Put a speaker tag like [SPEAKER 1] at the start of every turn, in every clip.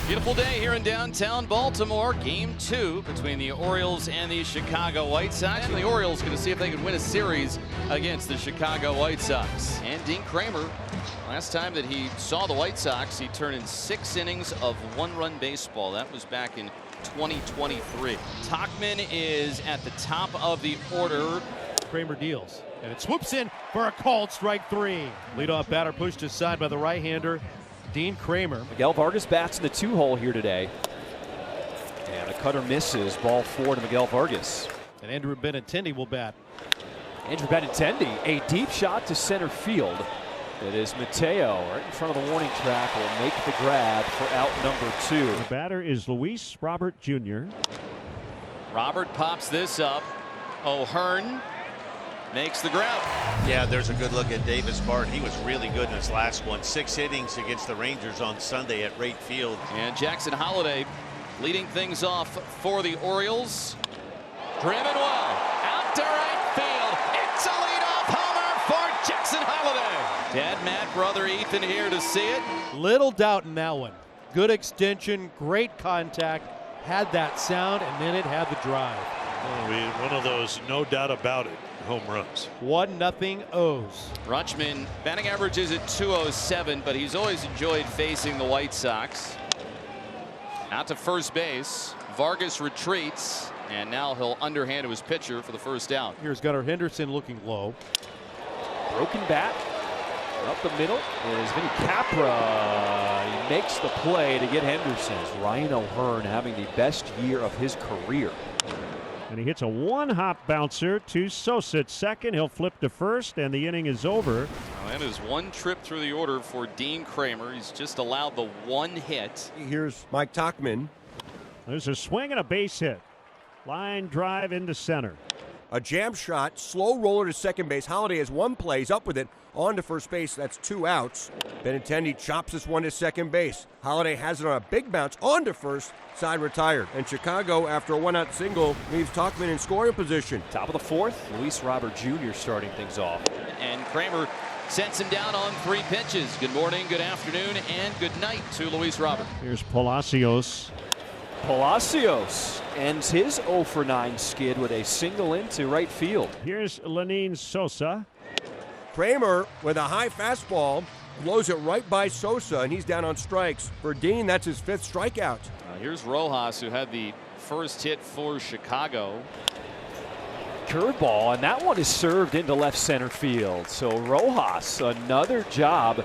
[SPEAKER 1] Beautiful day here in downtown Baltimore. Game 2 between the Orioles and the Chicago White Sox. And the Orioles going to see if they can win a series against the Chicago White Sox. And Dean Kramer, last time that he saw the White Sox, he turned in 6 innings of 1-run baseball. That was back in 2023. Tauchman is at the top of the order.
[SPEAKER 2] Kramer deals, and it swoops in for a called strike 3. Leadoff batter pushed aside by the right-hander, Dean Kramer.
[SPEAKER 3] Miguel Vargas bats in the 2-hole here today. And a cutter misses. Ball 4 to Miguel Vargas.
[SPEAKER 2] And Andrew Benintendi will bat.
[SPEAKER 3] Andrew Benintendi, a deep shot to center field. It is Mateo right in front of the warning track, will make the grab for out number 2.
[SPEAKER 4] The batter is Luis Robert Jr.
[SPEAKER 1] Robert pops this up. O'Hearn makes the grab.
[SPEAKER 5] Yeah, there's a good look at Davis Bart. He was really good in his last one. 6 innings against the Rangers on Sunday at Wright Field.
[SPEAKER 1] And Jackson Holliday leading things off for the Orioles. Driven well out to right field. It's a leadoff homer for Jackson Holliday. Dad, Matt, brother Ethan here to see it.
[SPEAKER 2] Little doubt in that one. Good extension, great contact, had that sound, and then it had the drive.
[SPEAKER 6] One of those, no doubt about it, home runs.
[SPEAKER 2] 1-0 O's.
[SPEAKER 1] Rutschman batting average is at 207, but he's always enjoyed facing the White Sox. Out to first base. Vargas retreats, and now he'll underhand to his pitcher for the first out.
[SPEAKER 2] Here's Gunnar Henderson looking low.
[SPEAKER 3] Broken bat. Up the middle is Vinny Capra. He makes the play to get Henderson. Ryan O'Hearn having the best year of his career.
[SPEAKER 4] And he hits a 1-hop bouncer to Sosa at second. He'll flip to first, and the inning is over.
[SPEAKER 1] Well, that is one trip through the order for Dean Kramer. He's just allowed the 1 hit.
[SPEAKER 7] Here's Mike Tauchman.
[SPEAKER 4] There's a swing and a base hit. Line drive into center.
[SPEAKER 7] A jam shot, slow roller to second base. Holliday has 1 play. He's up with it. On to first base. That's 2 outs. Benintendi chops this one to second base. Holliday has it on a big bounce. On to first. Side retired. And Chicago, after a 1-out single, leaves Tauchman in scoring position.
[SPEAKER 3] Top of the 4th, Luis Robert Jr. starting things off.
[SPEAKER 1] And Kramer sends him down on 3 pitches. Good morning, good afternoon, and good night to Luis Robert.
[SPEAKER 4] Here's Palacios.
[SPEAKER 3] Palacios ends his 0-for-9 skid with a single into right field.
[SPEAKER 4] Here's Lenin Sosa.
[SPEAKER 7] Kramer with a high fastball blows it right by Sosa, and he's down on strikes. For Dean, that's his 5th strikeout.
[SPEAKER 1] Here's Rojas, who had the first hit for Chicago.
[SPEAKER 3] Curveball, and that one is served into left center field. So Rojas, another job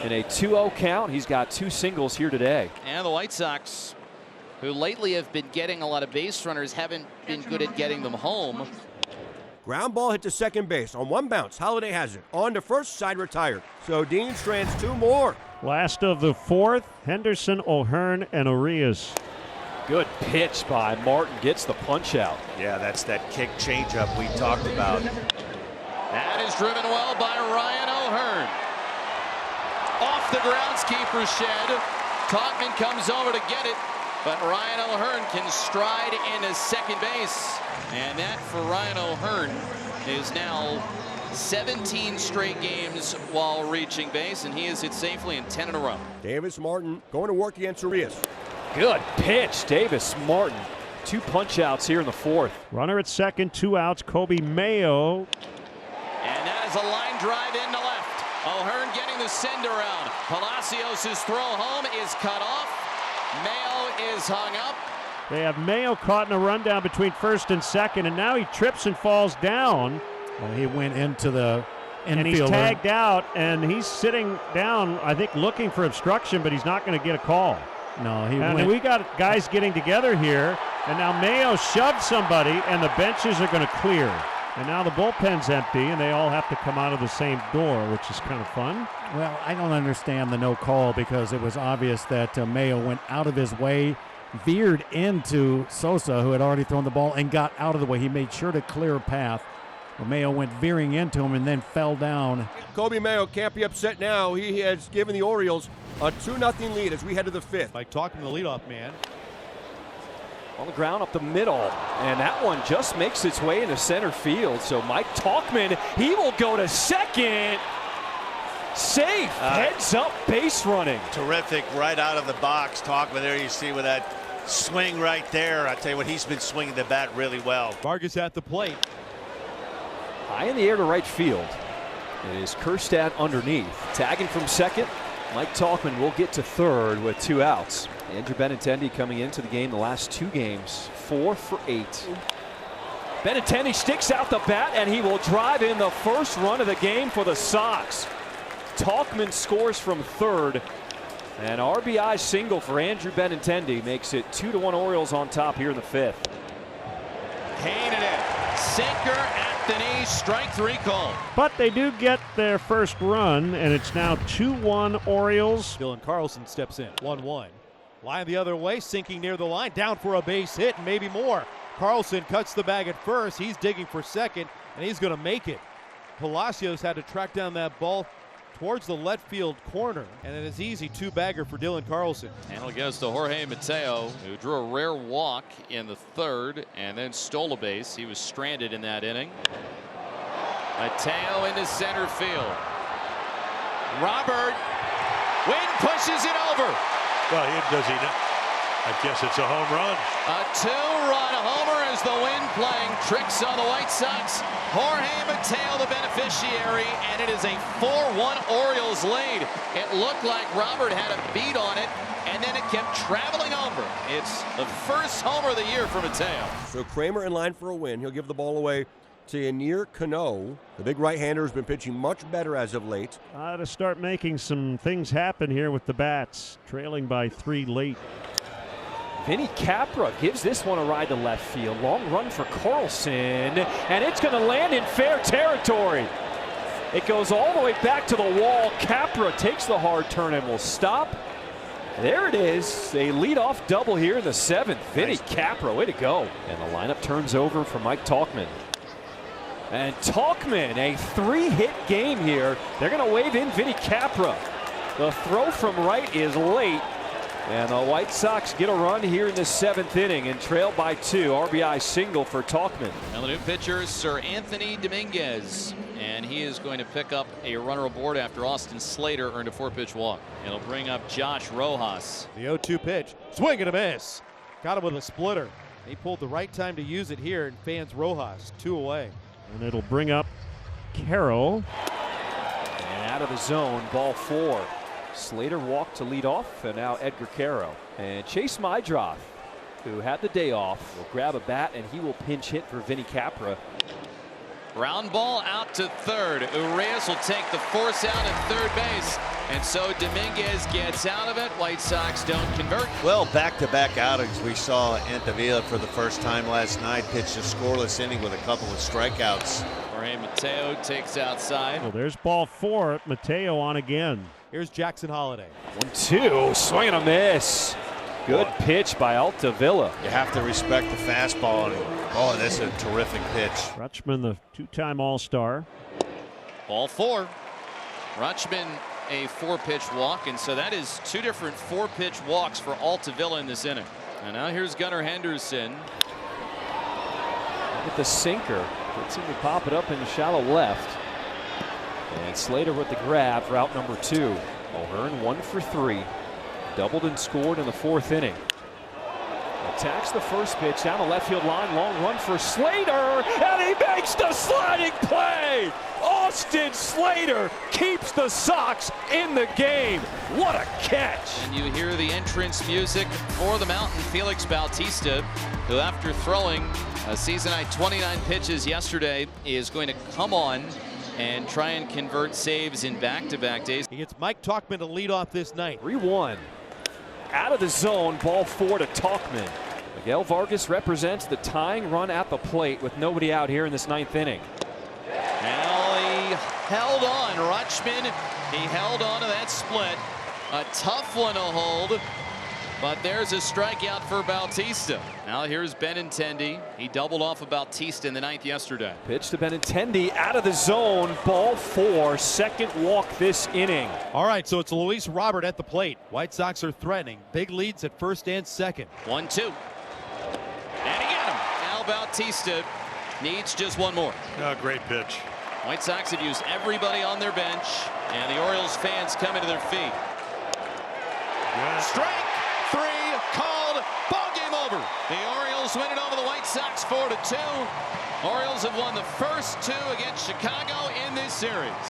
[SPEAKER 3] in a 2-0 count. He's got 2 singles here today.
[SPEAKER 1] And the White Sox, who lately have been getting a lot of base runners, haven't been good at getting them home.
[SPEAKER 7] Ground ball hit to second base on 1 bounce. Holliday has it. On to first, side retired. So Dean strands 2 more.
[SPEAKER 4] Last of the 4th, Henderson, O'Hearn, and Urias.
[SPEAKER 3] Good pitch by Martin, gets the punch out.
[SPEAKER 5] Yeah, that's that kick changeup we talked about.
[SPEAKER 1] That is driven well by Ryan O'Hearn. Off the groundskeeper's shed. Tauchman comes over to get it, but Ryan O'Hearn can stride into second base. And that for Ryan O'Hearn is now 17 straight games while reaching base, and he has hit safely in 10 in a row.
[SPEAKER 7] Davis Martin going to work against Urias.
[SPEAKER 3] Good pitch, Davis Martin. 2 punch outs here in the 4th.
[SPEAKER 4] Runner at second, 2 outs. Kobe Mayo.
[SPEAKER 1] And that is a line drive into left. O'Hearn getting the send around. Palacios' throw home is cut off. Mayo is hung up.
[SPEAKER 4] They have Mayo caught in a rundown between first and second, and now he trips and falls down.
[SPEAKER 8] Well, he went into the infielder.
[SPEAKER 4] And he's tagged out, and he's sitting down, I think, looking for obstruction, but he's not going to get a call.
[SPEAKER 8] No, he
[SPEAKER 4] and
[SPEAKER 8] went.
[SPEAKER 4] We got guys getting together here, and now Mayo shoved somebody, and the benches are going to clear. And now the bullpen's empty, and they all have to come out of the same door, which is kind of fun.
[SPEAKER 8] Well, I don't understand the no call because it was obvious that Mayo went out of his way, veered into Sosa, who had already thrown the ball, and got out of the way. He made sure to clear a path. Well, Mayo went veering into him and then fell down.
[SPEAKER 7] Kobe Mayo can't be upset now. He has given the Orioles a 2-0 lead as we head to the 5th.
[SPEAKER 2] By talking to the leadoff man.
[SPEAKER 3] On the ground up the middle, and that one just makes its way into center field. So Mike Tauchman, he will go to second. Safe. Heads up base running.
[SPEAKER 5] Terrific right out of the box. Talkman there, you see with that swing right there. I tell you what, he's been swinging the bat really well.
[SPEAKER 2] Vargas at the plate.
[SPEAKER 3] High in the air to right field. It is Kjerstad underneath. Tagging from second. Mike Talkman will get to third with 2 outs. Andrew Benintendi coming into the game the last 2 games, 4 for 8. Benintendi sticks out the bat and he will drive in the first run of the game for the Sox. Talkman scores from third. An RBI single for Andrew Benintendi makes it 2-1 Orioles on top here in the 5th.
[SPEAKER 1] Hated it. Sinker at the knee. Strike 3 call.
[SPEAKER 4] But they do get their first run, and it's now 2-1 Orioles.
[SPEAKER 2] Dylan Carlson steps in. 1-1. Line the other way, sinking near the line, down for a base hit and maybe more. Carlson cuts the bag at first. He's digging for second, and he's going to make it. Palacios had to track down that ball towards the left field corner, and it is easy 2-bagger for Dylan Carlson.
[SPEAKER 1] Handle goes to Jorge Mateo, who drew a rare walk in the 3rd and then stole a base. He was stranded in that inning. Mateo into center field. Robert, Wynn pushes it over.
[SPEAKER 6] Well, does he not? I guess it's a home run.
[SPEAKER 1] A 2-run homer as the Wind playing tricks on the White Sox. Jorge Mateo the beneficiary, and it is a 4-1 Orioles lead. It looked like Robert had a beat on it, and then it kept traveling over. It's the first homer of the year for Mateo.
[SPEAKER 7] So Kramer in line for a win. He'll give the ball away to Yennier Cano. The big right-hander has been pitching much better as of late.
[SPEAKER 4] To start making some things happen here with the bats, trailing by 3 late.
[SPEAKER 3] Vinny Capra gives this one a ride to left field. Long run for Carlson, and it's going to land in fair territory. It goes all the way back to the wall. Capra takes the hard turn and will stop. There it is, a leadoff double here in the 7th. Vinny Capra, way to go. And the lineup turns over for Mike Talkman. And Talkman, a 3-hit game here. They're going to wave in Vinny Capra. The throw from right is late. And the White Sox get a run here in the 7th inning and trail by 2. RBI single for Talkman.
[SPEAKER 1] Now the new pitcher is Sir Anthony Dominguez, and he is going to pick up a runner aboard after Austin Slater earned a 4-pitch walk. It'll bring up Josh Rojas.
[SPEAKER 2] The 0-2 pitch. Swing and a miss. Got him with a splitter. He pulled the right time to use it here and fans Rojas 2 away.
[SPEAKER 4] And it'll bring up Carroll.
[SPEAKER 3] And out of the zone, ball 4. Slater walked to lead off, and now Edgar Caro. And Chase Mydroth, who had the day off, will grab a bat, and he will pinch hit for Vinny Capra.
[SPEAKER 1] Ground ball out to third. Urias will take the force out at third base. And so Dominguez gets out of it. White Sox don't convert.
[SPEAKER 5] Well, back-to-back outings. We saw Antavilla for the first time last night pitch a scoreless inning with a couple of strikeouts.
[SPEAKER 1] Jorge Mateo takes outside.
[SPEAKER 4] Well, there's ball 4. Mateo on again.
[SPEAKER 2] Here's Jackson Holiday.
[SPEAKER 3] 1-2, swing and a miss. Good pitch by Altavilla.
[SPEAKER 5] You have to respect the fastball. Oh, this is a terrific pitch.
[SPEAKER 4] Rutschman, the 2-time All-Star.
[SPEAKER 1] Ball 4. Rutschman, a 4-pitch walk, and so that is 2 different 4-pitch walks for Altavilla in this inning. And now here's Gunnar Henderson.
[SPEAKER 3] With the sinker, gets him to pop it up in the shallow left. And Slater with the grab for out number 2. O'Hearn 1 for 3. Doubled and scored in the 4th inning. Attacks the first pitch down the left field line. Long run for Slater, and he makes the sliding play. Austin Slater keeps the Sox in the game. What a catch.
[SPEAKER 1] And you hear the entrance music for the Mountain, Felix Bautista, who after throwing a season-high 29 pitches yesterday is going to come on and try and convert saves in back-to-back days.
[SPEAKER 2] He gets Mike Talkman to lead off this night.
[SPEAKER 3] 3-1. Out of the zone, ball 4 to Talkman. Miguel Vargas represents the tying run at the plate with nobody out here in this 9th inning.
[SPEAKER 1] Well, he held on. Rutschman, he held on to that split. A tough one to hold. But there's a strikeout for Bautista. Now here's Benintendi. He doubled off of Bautista in the 9th yesterday.
[SPEAKER 3] Pitch to Benintendi out of the zone. Ball 4. 2nd walk this inning.
[SPEAKER 2] All right, so it's Luis Robert at the plate. White Sox are threatening. Big leads at first and second.
[SPEAKER 1] 1-2. And he got him. Now Bautista needs just one more.
[SPEAKER 6] Oh, great pitch.
[SPEAKER 1] White Sox have used everybody on their bench, and the Orioles fans coming to their feet. Strike three called. Ball game over. The Orioles win it over the White Sox 4-2. Orioles have won the first two against Chicago in this series.